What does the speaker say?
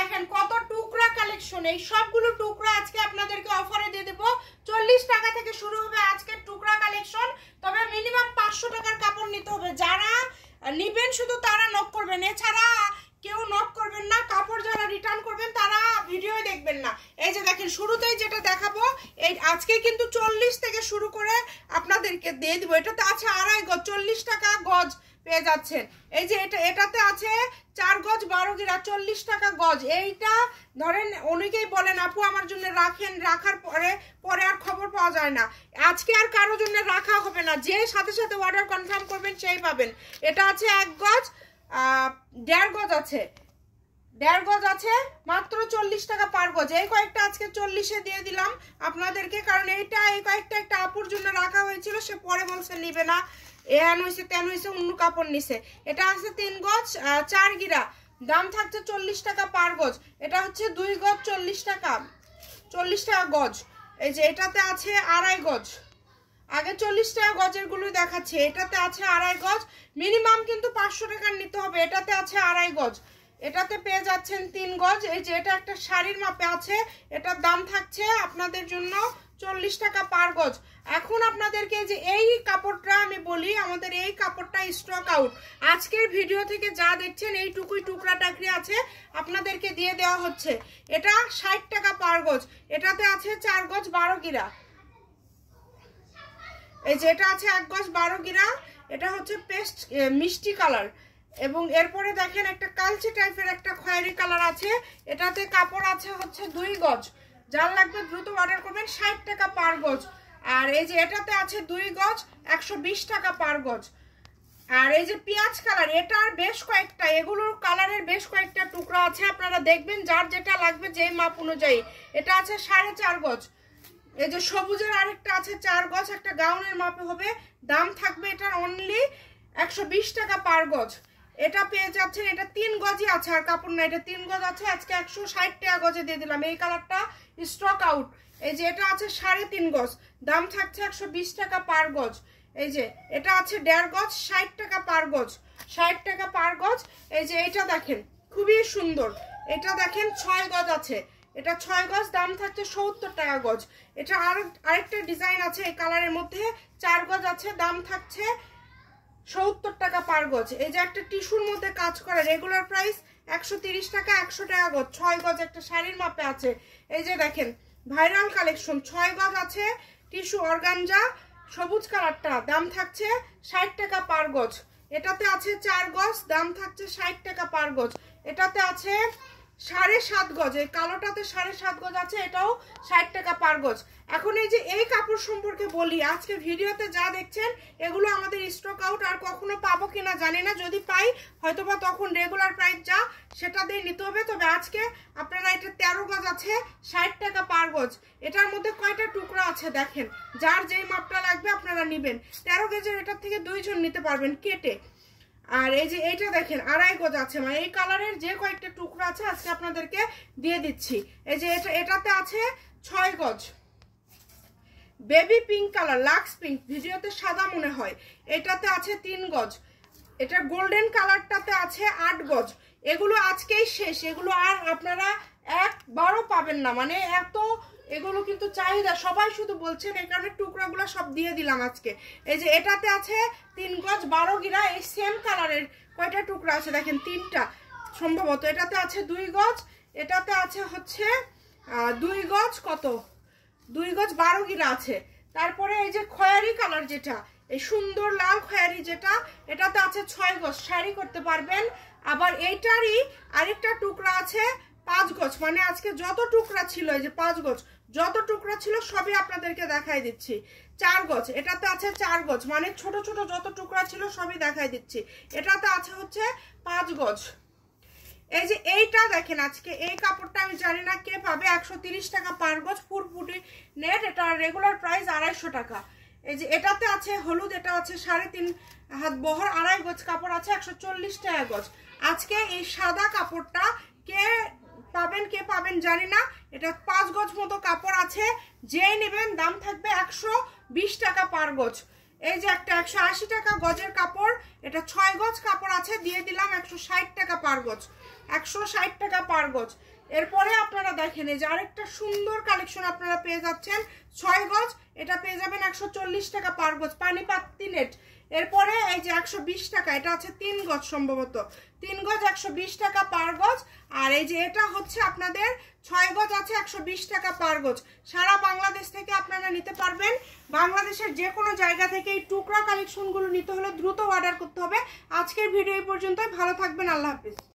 দেখেন কত টুকরা কালেকশন, এই সবগুলো টুকরা আজকে আপনাদেরকে অফারে দিয়ে দেবো। 40 টাকা থেকে শুরু হবে আজকের টুকরা কালেকশন, তবে মিনিমাম 500 টাকার কাপড় নিতে হবে। যারা নিবেন শুধু তারা নক করবেন, এছাড়া কেউ নক করবেন না। কাপড় যারা রিটার্ন করবেন তারা ভিডিও দেখবেন না। এই যে দেখেন শুরুতেই যেটা দেখাবো, এই আজকে কিন্তু 40 থেকে শুরু করে আপনাদেরকে দিয়ে দিব। এটাতে আছে 2.5 গজ, 40 টাকা গজ পেয়ে যাচ্ছেন। এই যে এটাতে আছে 4 গজ 12 গিরা, 40 টাকা গজ। এইটা ধরেন অনেকেই বলেন আপু আমার জন্য রাখেন, রাখার পরে আর খবর পাওয়া যায় না। আজকে আর কারোর জন্য রাখা হবে না, যে সাথে সাথে অর্ডার কনফার্ম করবেন সেই পাবেন। এটা আছে 1 গজ, 1.5 গজ আছে, 1.5 গজ আছে মাত্র 40 টাকা পার গজ। এই কয়েকটা আজকে 40-এ দিয়ে দিলাম আপনাদেরকে, কারণ এই কয়েকটা একটা আপুর জন্য রাখা হয়েছিল, সে পরে বলছে নিবে না, এন হয়েছে তেন হয়েছে, অন্য কাপড় নিছে। এটা আছে 3 গজ 4 গিরা, দাম থাকছে 40 টাকা পার গজ। এটা হচ্ছে 2 গজ 40 টাকা গজ। এই যে এটাতে আছে 2.5 গজ, আগে 40 টাকা গজের গুলো দেখাচ্ছে। এটাতে আছে 2.5 গজ, মিনিমাম কিন্তু 500 টাকার নিতে হবে। এটাতে আছে 2.5 গজ, এটাতে পেয়ে যাচ্ছেন 3 গজ। এই যে এটা একটা শাড়ির মাপে আছে, এটার দাম থাকছে আপনাদের জন্য 40 টাকা পার গজ। এখন আপনাদেরকে যে এই কাপড়টা আমি বলি, আমাদের এই কাপড়টা স্টক আউট। আজকের ভিডিও থেকে যা দেখছেন এইটুকুই টুকরা টাকরি আছে, আপনাদেরকে দিয়ে দেওয়া হচ্ছে। এটা 60 টাকা পার গজ। এটাতে আছে 4 গজ 12 গিরা। এই যে এটা আছে 1 গজ 12 গিরা, এটা হচ্ছে পেস্ট মিষ্টি কালার। এবং এরপরে দেখেন একটা কালচে টাইপের একটা খয়েরি কালার আছে, এটাতে কাপড় আছে হচ্ছে 2 গজ। যার লাগবে দ্রুত অর্ডার করবেন, 60 টাকা পার গজ। আর এই যে এটাতে আছে 2 গজ, 120 টাকা পার গজ। আর এই যে পেঁয়াজ কালার, এটার বেশ কয়েকটা, এগুলোর কালারের বেশ কয়েকটা টুকরা আছে, আপনারা দেখবেন যার যেটা লাগবে যেই মাপ অনুযায়ী। এটা আছে 4.5 গজ। এই যে সবুজের আরেকটা আছে 4 গজ, একটা গাউনের মাপে হবে, দাম থাকবে এটার অনলি 120 টাকা পার গজ। এটা পেয়ে যাচ্ছেন, এটা 3 গজই আছে আর কাপড় না, এটা 3 গজ আছে, আজকে 160 টাকা গজে দিয়ে দিলাম। এই কালারটা স্টক আউট। এই যে এটা আছে 3.5 গজ, দাম থাকছে 120 টাকা পার গজ। এই যে এটা আছে 1.5 গজ, 60 টাকা পার গজ, 60 টাকা পার গজ। এই যে এটা দেখেন খুবই সুন্দর, এটা দেখেন 6 গজ আছে, এটা 6 গজ, দাম থাকছে 70 টাকা গজ। এটা আরেকটা ডিজাইন আছে এই কালারের মধ্যে, 4 গজ আছে, দাম থাকছে 70 টাকা পার গজ। এই যে একটা টিস্যুর মধ্যে কাজ করা, রেগুলার প্রাইস 130 টাকা, 100 টাকা গজ। 6 গজ একটা শাড়ির মাপে আছে। এই যে দেখেন ভাইরাল কালেকশন, 6 গজ আছে, টিস্যু অর্গানজা, সবুজ কালারটা, দাম থাকছে 60 টাকা পার গজ। এটাতে আছে 4 গজ, দাম থাকছে 60 টাকা পার গজ। এটাতে আছে 7.5 গজ, এই কালোটাতে 7.5 গজ আছে, এটাও 60 টাকা পার গজ। এখন এই যে এই কাপড় সম্পর্কে বলি, আজকে ভিডিওতে যা দেখছেন এগুলো আমাদের স্টক আউট, আর কখনো পাবো কিনা জানি না, যদি পাই হয়তোবা তখন রেগুলার প্রাইস যা সেটা দিয়ে নিতে হবে। তবে আজকে আপনারা, এটা 13 গজ আছে, 60 টাকা পার গজ। এটার মধ্যে কয়টা টুকরা আছে দেখেন, যার যেই মাপটা লাগবে আপনারা নেবেন। 13 গজের এটার থেকে 2 জন নিতে পারবেন কেটে। আর এই যে এইটা দেখেন 2.5 গজ আছে, মানে এই কালারের যে কয়েকটা টুকরা আছে আজকে আপনাদেরকে দিয়ে দিচ্ছি। এই যে এটাতে আছে 6 গজ, baby pink colour, Lux pink, ভিডিওতে সাদা মনে হয়। এটাতে আছে 3 গজ, এটা গোল্ডেন কালারটাতে আছে 8 গজ। এগুলো আজকেই শেষ, এগুলো আর আপনারা একবারও পাবেন না, মানে এত এগুলো কিন্তু চাহিদা, সবাই শুধু বলছেন, এই কারণে টুকরাগুলো সব দিয়ে দিলাম আজকে। এই যে এটাতে আছে 3 গজ 12 গিরা, এই সেম কালারের কয়টা টুকরা আছে দেখেন, 3টা সম্ভবত। এটাতে আছে 2 গজ, এটাতে আছে হচ্ছে 2 গজ, কত 2 গজ 12 গিরা আছে। তারপরে এই যে খয়েরি কালার, যেটা এই সুন্দর লাল খয়েরি, যেটা এটাতে আছে 6 গজ, শাড়ি করতে পারবেন। আবার এইটারই আরেকটা টুকরা আছে 5 গজ, মানে আজকে যত টুকরা ছিল, এই যে 5 গজ যত টুকরা ছিল সবই আপনাদেরকে দেখাই দিচ্ছি। 4 গজ, এটাতে আছে 4 গজ, মানে ছোট ছোট যত টুকরা ছিল সবই দেখাই দিচ্ছি। এটাতে আছে হচ্ছে 5 গজ। এই যে এইটা দেখেন, আজকে এই কাপড়টা আমি জানি না কে পাবে, 130 টাকা পার গজ, ফুরফুটি নেট, এটা রেগুলার প্রাইস 250 টাকা। এই যে এটাতে আছে হলুদ, এটা আছে 3.5 হাত বহর, 2.5 গজ কাপড় আছে, 140 টাকা গজ। আজকে এই সাদা কাপড়টা কে পাবেন জানি না, এটা 5 গজ মতো কাপড় আছে, যে নেবেন দাম থাকবে 120 টাকা পার গজ। এই যে একটা 180 টাকা গজের কাপড়, এটা 6 গজ কাপড় আছে, দিয়ে দিলাম 160 টাকা পার গজ, 160 টাকা পার গজ। এরপরে আপনারা দেখেন এই যে আরেকটা সুন্দর কালেকশন আপনারা পেয়ে যাচ্ছেন 6 গজ, এটা পেয়ে যাবেন 140 টাকা পার গজ, পানিপাত্তি নেট। এরপরে এই যে 120 টাকা, এটা আছে 3 গজ, সম্ভবত 3 গজ 120 টাকা পার গজ। আর এই যে এটা হচ্ছে আপনাদের 6 গজ আছে 120 টাকা পার গজ। সারা বাংলাদেশ থেকে আপনারা নিতে পারবেন। বাংলাদেশের যে কোনো জায়গা থেকে এই টুকরা কালেকশনগুলো নিতে হলে দ্রুত অর্ডার করতে হবে। আজকের ভিডিও এই পর্যন্তই, ভালো থাকবেন, আল্লাহ হাফিজ।